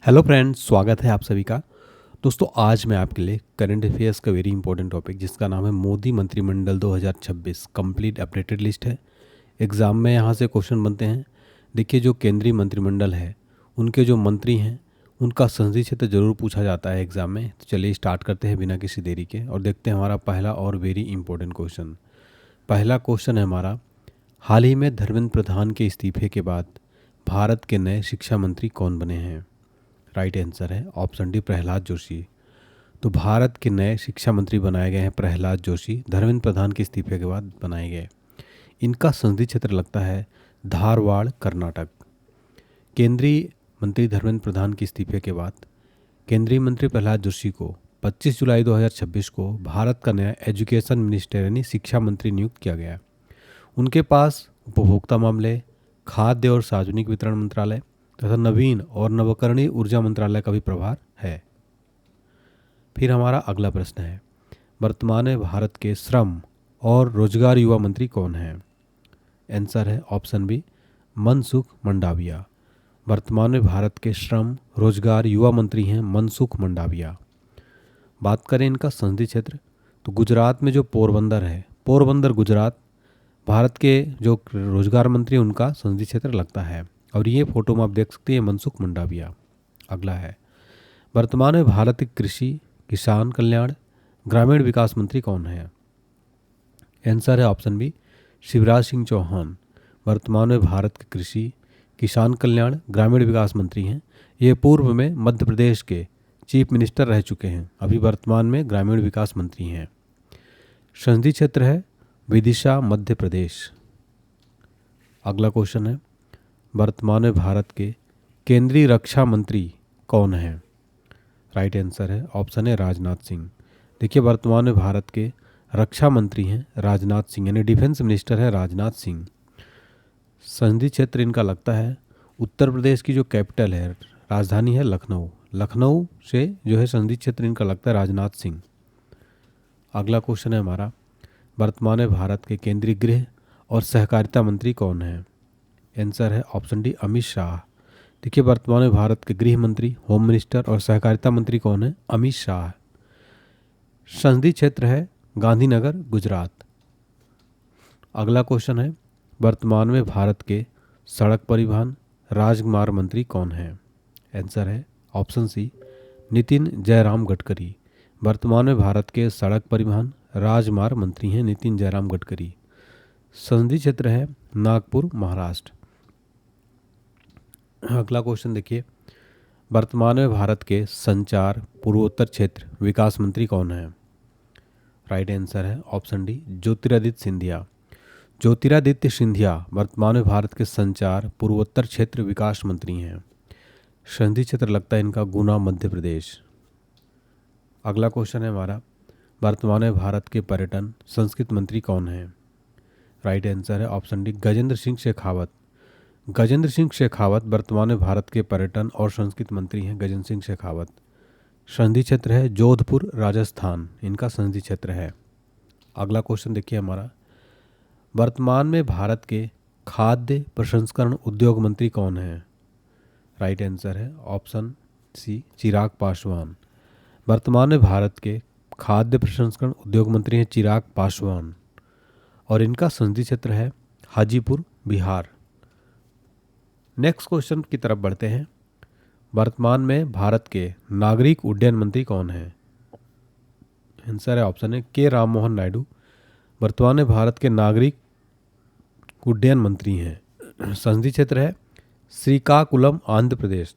Hello friends, स्वागत है आप सभी का। दोस्तों, आज मैं आपके लिए करंट अफेयर्स का वेरी इंपॉर्टेंट टॉपिक जिसका नाम है मोदी मंत्रिमंडल 2026 कंप्लीट अपडेटेड लिस्ट है। एग्ज़ाम में यहाँ से क्वेश्चन बनते हैं। देखिए, जो केंद्रीय मंत्रिमंडल है उनके जो मंत्री हैं उनका संसदीय क्षेत्र जरूर पूछा जाता है एग्ज़ाम में। तो चलिए स्टार्ट करते हैं बिना किसी देरी के और देखते हैं हमारा पहला और वेरी इंपॉर्टेंट क्वेश्चन। पहला क्वेश्चन है हमारा, हाल ही में धर्मेंद्र प्रधान के इस्तीफे के बाद भारत के नए शिक्षा मंत्री कौन बने हैं? राइट आंसर है ऑप्शन डी, प्रहलाद जोशी। तो भारत के नए शिक्षा मंत्री बनाए गए हैं प्रहलाद जोशी, धर्मेंद्र प्रधान के इस्तीफे के बाद बनाए गए। इनका संसदीय क्षेत्र लगता है धारवाड़, कर्नाटक। केंद्रीय मंत्री धर्मेंद्र प्रधान के इस्तीफे के बाद केंद्रीय मंत्री प्रहलाद जोशी को 25 जुलाई 2026 को भारत का नया एजुकेशन मिनिस्टर यानी शिक्षा मंत्री नियुक्त किया गया। उनके पास उपभोक्ता मामले, खाद्य और सार्वजनिक वितरण मंत्रालय तथा नवीन और नवकरणीय ऊर्जा मंत्रालय का भी प्रभार है। फिर हमारा अगला प्रश्न है, वर्तमान में भारत के श्रम और रोजगार युवा मंत्री कौन हैं? आंसर है ऑप्शन बी, मनसुख मंडाविया। वर्तमान में भारत के श्रम रोजगार युवा मंत्री हैं मनसुख मंडाविया। बात करें इनका संसदीय क्षेत्र, तो गुजरात में जो पोरबंदर है, पोरबंदर गुजरात, भारत के जो रोजगार मंत्री उनका संसदीय क्षेत्र लगता है। और ये फोटो में आप देख सकते हैं मनसुख मंडाविया। अगला है, वर्तमान में भारत के कृषि, किसान कल्याण, ग्रामीण विकास मंत्री कौन है? आंसर है ऑप्शन बी, शिवराज सिंह चौहान। वर्तमान में भारत के कृषि, किसान कल्याण, ग्रामीण विकास मंत्री हैं। ये पूर्व में मध्य प्रदेश के चीफ मिनिस्टर रह चुके हैं, अभी वर्तमान में ग्रामीण विकास मंत्री हैं। संसदीय क्षेत्र है विदिशा, मध्य प्रदेश। अगला क्वेश्चन है, वर्तमान में भारत के केंद्रीय रक्षा मंत्री कौन है? राइट आंसर है ऑप्शन है राजनाथ सिंह। देखिए, वर्तमान में भारत के रक्षा मंत्री हैं राजनाथ सिंह, यानी डिफेंस मिनिस्टर है राजनाथ सिंह। संसदीय क्षेत्र इनका लगता है उत्तर प्रदेश की जो कैपिटल है, राजधानी है लखनऊ। लखनऊ से जो है संसदीय क्षेत्र इनका लगता है राजनाथ सिंह। अगला क्वेश्चन है हमारा, वर्तमान में भारत के केंद्रीय गृह और सहकारिता मंत्री कौन है? आंसर है ऑप्शन डी, अमित शाह। देखिए, वर्तमान में भारत के गृह मंत्री, होम मिनिस्टर और सहकारिता मंत्री कौन है? अमित शाह। संसदीय क्षेत्र है गांधीनगर, गुजरात। अगला क्वेश्चन है, वर्तमान में भारत के सड़क परिवहन राजमार्ग मंत्री कौन है? आंसर है ऑप्शन सी, नितिन जयराम गडकरी। वर्तमान में भारत के सड़क परिवहन राजमार्ग मंत्री हैं नितिन जयराम गडकरी। संसदीय क्षेत्र है नागपुर, महाराष्ट्र। अगला क्वेश्चन देखिए, वर्तमान में भारत के संचार पूर्वोत्तर क्षेत्र विकास मंत्री कौन है? राइट आंसर है ऑप्शन डी, ज्योतिरादित्य सिंधिया। ज्योतिरादित्य सिंधिया वर्तमान में भारत के संचार पूर्वोत्तर क्षेत्र विकास मंत्री हैं। संसदीय क्षेत्र लगता है इनका गुना, मध्य प्रदेश। अगला क्वेश्चन है हमारा, वर्तमान में भारत के पर्यटन संस्कृति मंत्री कौन है? राइट आंसर है ऑप्शन डी, गजेंद्र सिंह शेखावत। गजेंद्र सिंह शेखावत वर्तमान में भारत के पर्यटन और संस्कृति मंत्री हैं गजेंद्र सिंह शेखावत। संसदीय क्षेत्र है जोधपुर, राजस्थान, इनका संसदीय क्षेत्र है। अगला क्वेश्चन देखिए हमारा, वर्तमान में भारत के खाद्य प्रसंस्करण उद्योग मंत्री कौन है? राइट आंसर है ऑप्शन सी, चिराग पासवान। वर्तमान में भारत के खाद्य प्रसंस्करण उद्योग मंत्री हैं चिराग पासवान और इनका संसदीय क्षेत्र है हाजीपुर, बिहार। नेक्स्ट क्वेश्चन की तरफ बढ़ते हैं, वर्तमान में भारत के नागरिक उड्डयन मंत्री कौन है? आंसर है ऑप्शन है के राम मोहन नायडू। वर्तमान में भारत के नागरिक उड्डयन मंत्री हैं। संसदीय क्षेत्र है श्रीकाकुलम, आंध्र प्रदेश।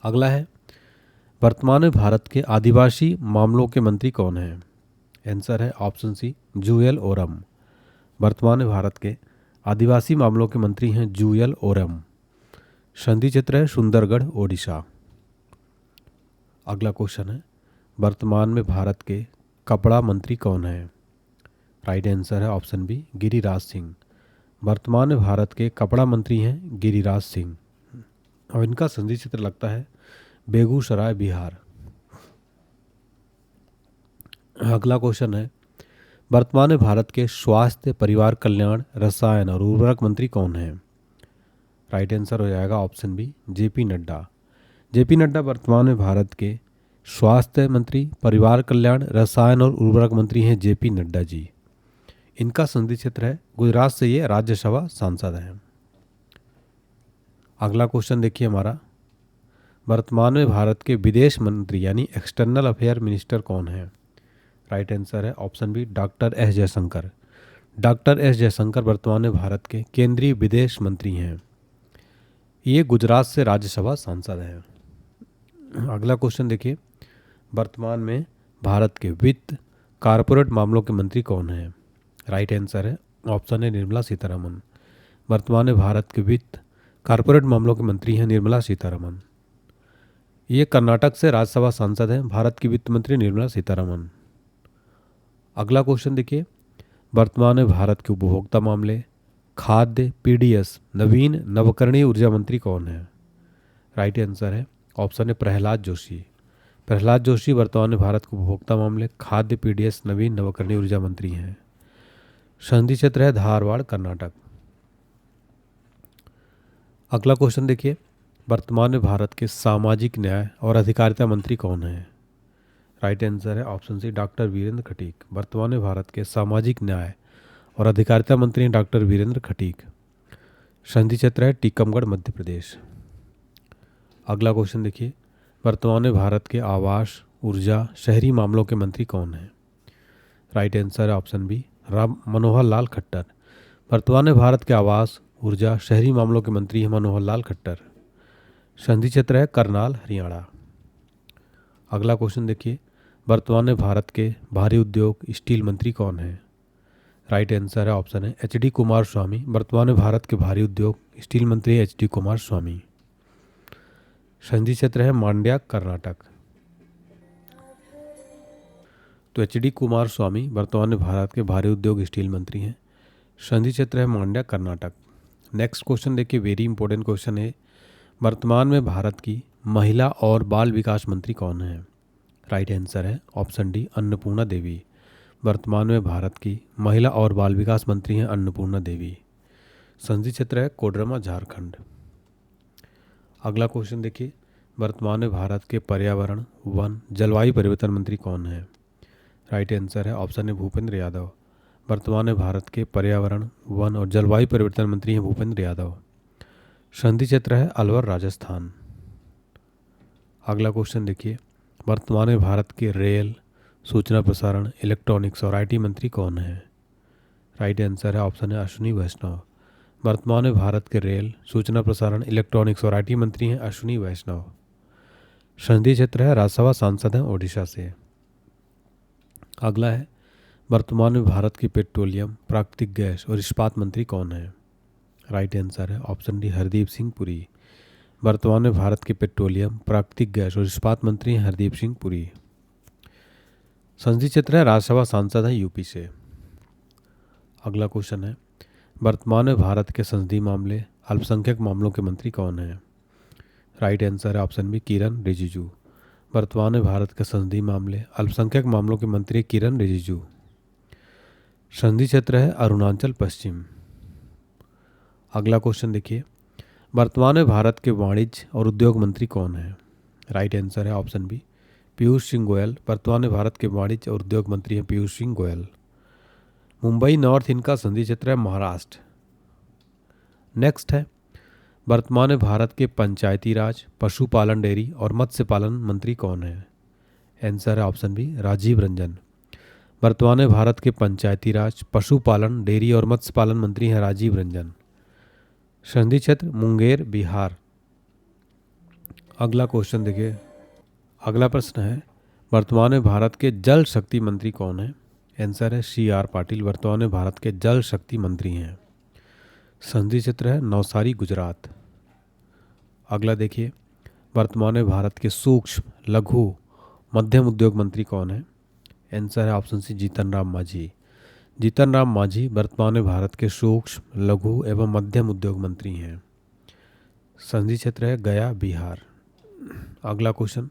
अगला है, वर्तमान में भारत के आदिवासी मामलों के मंत्री कौन हैं? आंसर है ऑप्शन सी, जूएल ओरम। वर्तमान में भारत के आदिवासी मामलों के मंत्री हैं जूएल ओरम। संसदीय क्षेत्र है सुंदरगढ़, ओडिशा। अगला क्वेश्चन है, वर्तमान में भारत के कपड़ा मंत्री कौन है? राइट आंसर है ऑप्शन बी, गिरिराज सिंह। वर्तमान में भारत के कपड़ा मंत्री हैं गिरिराज सिंह और इनका संसदीय क्षेत्र लगता है बेगूसराय, बिहार। अगला क्वेश्चन है, वर्तमान में भारत के स्वास्थ्य, परिवार कल्याण, रसायन और उर्वरक मंत्री कौन हैं? राइट आंसर हो जाएगा option B, JP Nadda. JP Nadda वर्तमान में भारत के स्वास्थ्य मंत्री, परिवार कल्याण, रसायन और उर्वरक मंत्री हैं जेपी नड्डा जी। इनका संसदीय क्षेत्र है गुजरात से ये राज्यसभा सांसद हैं। अगला क्वेश्चन देखिए हमारा, वर्तमान में भारत के विदेश मंत्री यानी एक्सटर्नल अफेयर मिनिस्टर कौन है? राइट आंसर है option B doctor S Jaishankar. Doctor S Jaishankar वर्तमान में भारत के केंद्रीय विदेश मंत्री हैं। ये गुजरात से राज्यसभा सांसद हैं। अगला क्वेश्चन देखिए, वर्तमान में भारत के वित्त कारपोरेट मामलों के मंत्री कौन हैं? राइट आंसर है ऑप्शन है निर्मला सीतारमन। वर्तमान में भारत के वित्त कारपोरेट मामलों के मंत्री हैं निर्मला सीतारमन। ये कर्नाटक से राज्यसभा सांसद हैं भारत की वित्त मंत्री निर्मला सीतारमन। अगला क्वेश्चन देखिए, वर्तमान में भारत के उपभोक्ता मामले, खाद्य, पीडीएस, नवीन नवकरणीय ऊर्जा मंत्री कौन है? राइट आंसर है ऑप्शन है प्रहलाद जोशी। प्रहलाद जोशी वर्तमान में भारत के उपभोक्ता मामले, खाद्य, पीडीएस, नवीन नवकरणीय ऊर्जा मंत्री हैं। संसदीय क्षेत्र है धारवाड़, कर्नाटक। अगला क्वेश्चन देखिए, वर्तमान में भारत के सामाजिक न्याय और अधिकारिता मंत्री कौन है? राइट आंसर है option C doctor Virendra Khatik. वर्तमान में भारत के सामाजिक न्याय और अधिकारिता मंत्री हैं डॉक्टर वीरेंद्र खटीक। संसदीय क्षेत्र है टीकमगढ़, मध्य प्रदेश। अगला क्वेश्चन देखिए, वर्तमान में भारत के आवास, ऊर्जा, शहरी मामलों के मंत्री कौन हैं? राइट आंसर है ऑप्शन बी राम मनोहर लाल खट्टर। वर्तमान में भारत के आवास, ऊर्जा, शहरी मामलों के मंत्री हैं मनोहर लाल खट्टर। संसदीय क्षेत्र है करनाल, हरियाणा। अगला क्वेश्चन देखिए, वर्तमान में भारत के भारी उद्योग, स्टील मंत्री कौन है? राइट आंसर है ऑप्शन है एच डी कुमार स्वामी। वर्तमान में भारत के भारी उद्योग, स्टील मंत्री एच डी कुमार स्वामी। संसदीय क्षेत्र है मांड्या, कर्नाटक। तो एच डी कुमार स्वामी वर्तमान में भारत के भारी उद्योग, स्टील मंत्री हैं। संसदीय क्षेत्र है मांड्या, कर्नाटक। नेक्स्ट क्वेश्चन देखिए, वेरी इंपॉर्टेंट क्वेश्चन है, वर्तमान में भारत की महिला और बाल विकास मंत्री कौन है? राइट आंसर है ऑप्शन डी अन्नपूर्णा देवी। वर्तमान में भारत की महिला और बाल विकास मंत्री हैं अन्नपूर्णा देवी। संसदीय क्षेत्र है कोडरमा, झारखंड। अगला क्वेश्चन देखिए, वर्तमान में भारत के पर्यावरण, वन, जलवायु परिवर्तन मंत्री कौन है? राइट आंसर है ऑप्शन है भूपेंद्र यादव। वर्तमान में भारत के पर्यावरण, वन और जलवायु परिवर्तन मंत्री हैं भूपेंद्र यादव। संसदीय क्षेत्र है अलवर, राजस्थान। अगला क्वेश्चन देखिए, वर्तमान में भारत के रेल, सूचना प्रसारण, इलेक्ट्रॉनिक्स और आईटी मंत्री कौन है? राइट आंसर है ऑप्शन है अश्विनी वैष्णव। वर्तमान में भारत के रेल, सूचना प्रसारण, इलेक्ट्रॉनिक्स और आईटी मंत्री हैं अश्विनी वैष्णव। संसदीय क्षेत्र है राज्यसभा सांसद हैं ओडिशा से। अगला है, वर्तमान में भारत की पेट्रोलियम, प्राकृतिक गैस और इस्पात मंत्री कौन है? राइट आंसर है ऑप्शन डी हरदीप सिंह पुरी। वर्तमान में भारत के पेट्रोलियम, प्राकृतिक गैस और इस्पात मंत्री हैं हरदीप सिंह पुरी। संसदीय क्षेत्र है राज्यसभा सांसद हैं यूपी से। अगला क्वेश्चन है, वर्तमान में भारत के संसदीय मामले, अल्पसंख्यक मामलों के मंत्री कौन हैं? राइट आंसर है ऑप्शन बी किरण रिजिजू। वर्तमान में भारत के संसदीय मामले, अल्पसंख्यक मामलों के मंत्री किरण रिजिजू। संसदीय क्षेत्र है अरुणाचल पश्चिम। अगला क्वेश्चन देखिए, वर्तमान में भारत के वाणिज्य और उद्योग मंत्री कौन है? राइट आंसर है ऑप्शन बी पीयूष सिंह गोयल। वर्तमान में भारत के वाणिज्य और उद्योग मंत्री हैं पीयूष सिंह गोयल। मुंबई नॉर्थ इनका संसदीय क्षेत्र है महाराष्ट्र। नेक्स्ट है, वर्तमान में भारत के पंचायती राज, पशुपालन, डेयरी और मत्स्य पालन मंत्री कौन है? आंसर है ऑप्शन बी राजीव रंजन। वर्तमान में भारत के पंचायती राज, पशुपालन, डेयरी और मत्स्य पालन मंत्री हैं राजीव रंजन। संसदीय क्षेत्र मुंगेर, बिहार। अगला क्वेश्चन देखिए, अगला प्रश्न है, वर्तमान में भारत के जल शक्ति मंत्री कौन है? आंसर है सी आर पाटिल। वर्तमान में भारत के जल शक्ति मंत्री हैं। संसदीय क्षेत्र है नवसारी, गुजरात। अगला देखिए, वर्तमान में भारत के सूक्ष्म, लघु, मध्यम उद्योग मंत्री कौन है? आंसर है ऑप्शन सी जीतन राम मांझी। जीतन राम मांझी वर्तमान में भारत के सूक्ष्म, लघु एवं मध्यम उद्योग मंत्री हैं। संसदीय क्षेत्र है गया, बिहार। अगला क्वेश्चन,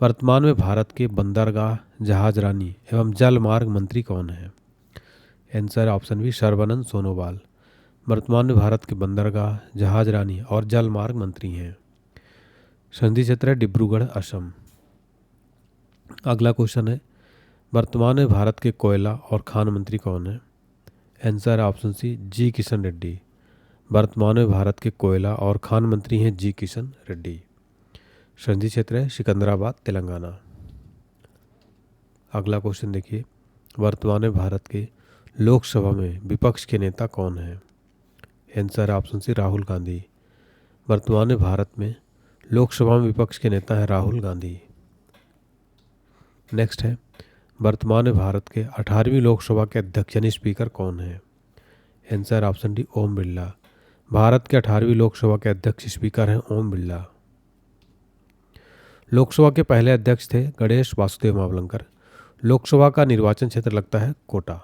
वर्तमान में भारत के बंदरगाह, जहाजरानी एवं जल मार्ग मंत्री कौन है? आंसर है ऑप्शन बी सर्बानंद सोनोवाल। वर्तमान में भारत के बंदरगाह, जहाजरानी और जल मार्ग मंत्री हैं। संधि क्षेत्र है डिब्रूगढ़ असम। अगला क्वेश्चन है, वर्तमान में भारत के कोयला और खान मंत्री कौन है? आंसर है ऑप्शन सी जी किशन रेड्डी। वर्तमान में भारत के कोयला और खान मंत्री हैं जी किशन रेड्डी। संधि क्षेत्र है सिकंदराबाद तेलंगाना। अगला क्वेश्चन देखिए, वर्तमान में भारत के लोकसभा में विपक्ष के नेता कौन है? आंसर है ऑप्शन सी राहुल गांधी। वर्तमान में भारत में लोकसभा में विपक्ष के नेता हैं राहुल गांधी। नेक्स्ट है, वर्तमान में भारत के 18वीं लोकसभा के अध्यक्ष यानी स्पीकर कौन है? Answer option D Om Birla. Bharat के 18वीं लोकसभा के अध्यक्ष स्पीकर हैं ओम बिरला। लोकसभा के पहले अध्यक्ष थे गणेश वासुदेव मावलंकर। लोकसभा का निर्वाचन क्षेत्र लगता है कोटा।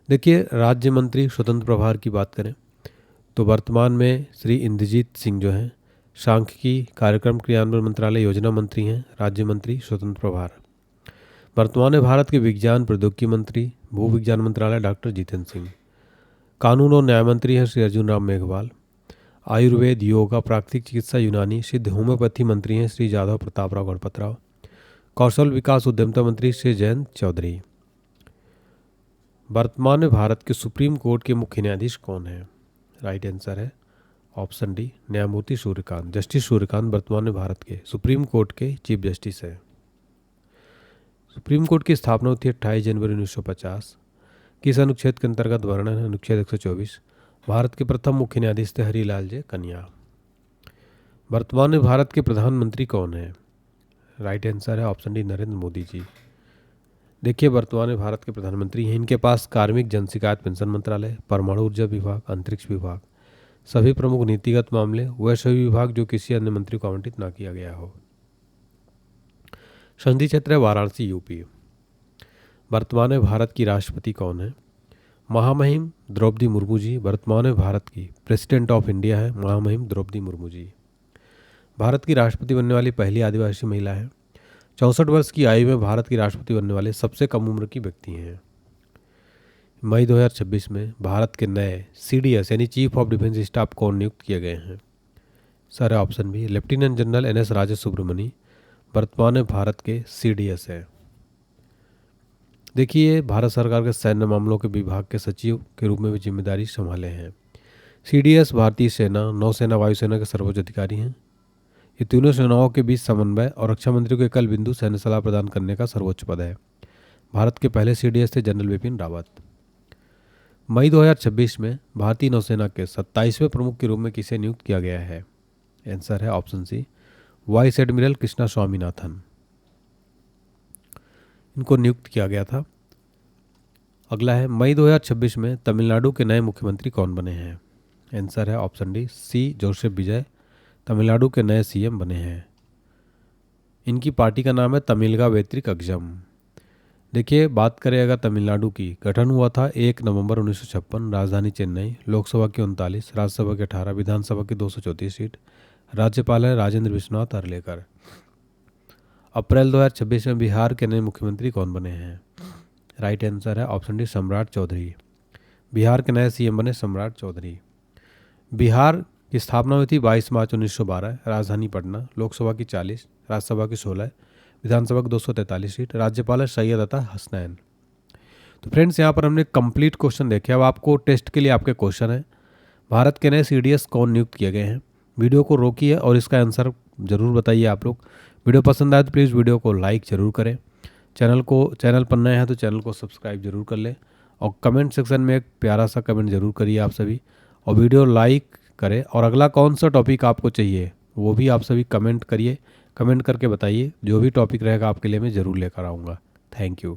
देखिए, राज्य मंत्री स्वतंत्र प्रभार की बात करें तो वर्तमान में श्री इंद्रजीत सिंह जो हैं सांख्यिकी कार्यक्रम क्रियान्वयन मंत्रालय योजना मंत्री हैं, राज्य मंत्री स्वतंत्र प्रभार। वर्तमान में भारत के विज्ञान प्रौद्योगिकी मंत्री भू विज्ञान मंत्रालय डॉक्टर जितेंद्र सिंह। कानून और न्याय मंत्री हैं श्री अर्जुन राम मेघवाल। आयुर्वेद, योगा, प्राकृतिक चिकित्सा, यूनानी, सिद्ध होम्योपैथी मंत्री हैं श्री जादव प्रताप राव गणपत राव। कौशल विकास उद्यमिता मंत्री श्री जयंत चौधरी। वर्तमान में भारत के सुप्रीम कोर्ट के मुख्य न्यायाधीश कौन है? राइट आंसर है ऑप्शन डी न्यायमूर्ति सूर्यकांत। जस्टिस सूर्यकांत वर्तमान में भारत के सुप्रीम कोर्ट के चीफ जस्टिस हैं। सुप्रीम कोर्ट की स्थापना हुई थी 28 जनवरी 1950। किस अनुच्छेद के अंतर्गत वर्णन है? अनुच्छेद 124। भारत के प्रथम मुख्य न्यायाधीश थे हरिलाल जे कन्या। वर्तमान में भारत के प्रधानमंत्री कौन है? राइट आंसर है ऑप्शन डी नरेंद्र मोदी जी। देखिए, वर्तमान में भारत के प्रधानमंत्री हैं। इनके पास कार्मिक, जन शिकायत, पेंशन मंत्रालय, परमाणु ऊर्जा विभाग, अंतरिक्ष विभाग, सभी प्रमुख नीतिगत मामले, वह सभी विभाग जो किसी अन्य मंत्री को आवंटित न किया गया हो। संधि क्षेत्र है वाराणसी यूपी। वर्तमान में भारत की राष्ट्रपति कौन है? महामहिम द्रौपदी मुर्मू जी। वर्तमान में भारत की प्रेसिडेंट ऑफ इंडिया है महामहिम द्रौपदी मुर्मू जी। भारत की राष्ट्रपति बनने वाली पहली आदिवासी महिला है। 64 वर्ष की आयु में भारत की राष्ट्रपति बनने वाले सबसे कम उम्र की व्यक्ति हैं। मई 2026 में भारत के नए CDS यानी चीफ ऑफ डिफेंस स्टाफ कौन नियुक्त किए गए हैं? Sir option B lieutenant general NS Raja Subramani वर्तमान में भारत के CDS है। देखिए, भारत सरकार के सैन्य मामलों के विभाग के सचिव के रूप में भी जिम्मेदारी संभाले हैं। CDS भारतीय सेना, नौसेना, वायुसेना के सर्वोच्च अधिकारी हैं। ये तीनों सेनाओं के बीच समन्वय और रक्षा मंत्री को एकल बिंदु सैन्य सलाह प्रदान करने का सर्वोच्च पद है। भारत के पहले CDS थे जनरल बिपिन रावत। मई 2026 में भारतीय नौसेना के 27वें प्रमुख के रूप में किसे नियुक्त किया गया है? आंसर है option C vice admiral Krishna Swaminathan. इनको नियुक्त किया गया था। अगला है, मई 2026 में तमिलनाडु के नए मुख्यमंत्री कौन बने हैं? आंसर है ऑप्शन डी सी जोसेफ विजय तमिलनाडु के नए CM बने हैं। इनकी पार्टी का नाम है तमिलगा वेत्रिक कगजम। देखिए, बात करें अगर तमिलनाडु की, गठन हुआ था 1 नवंबर 1956। राजधानी चेन्नई। लोकसभा की 39, राज्यसभा की 18, विधानसभा की 234 सीट। राज्यपाल है राजेंद्र विश्वनाथ अरलेकर। अप्रैल 2026 में बिहार के नए मुख्यमंत्री कौन बने हैं? राइट आंसर है ऑप्शन डी सम्राट चौधरी। बिहार के नए CM बने सम्राट चौधरी। बिहार की स्थापना हुई थी 22 मार्च 1912। राजधानी पटना। लोकसभा की 40, राज्यसभा की 16, विधानसभा की 243 सीट। राज्यपाल है सैयद अता हसनैन। तो फ्रेंड्स, यहाँ पर हमने कंप्लीट क्वेश्चन देखे। अब आपको टेस्ट के लिए आपके क्वेश्चन है, भारत के नए CDS कौन नियुक्त किए गए हैं? वीडियो को रोकिए और इसका आंसर ज़रूर बताइए आप लोग। वीडियो पसंद आए तो प्लीज़ वीडियो को लाइक ज़रूर करें। चैनल पर नए हैं तो चैनल को सब्सक्राइब जरूर कर लें और कमेंट सेक्शन में एक प्यारा सा कमेंट जरूर करिए आप सभी, और वीडियो लाइक करें। और अगला कौन सा टॉपिक आपको चाहिए वो भी आप सभी कमेंट करिए। कमेंट करके बताइए, जो भी टॉपिक रहेगा आपके लिए मैं ज़रूर लेकर आऊँगा। Thank you.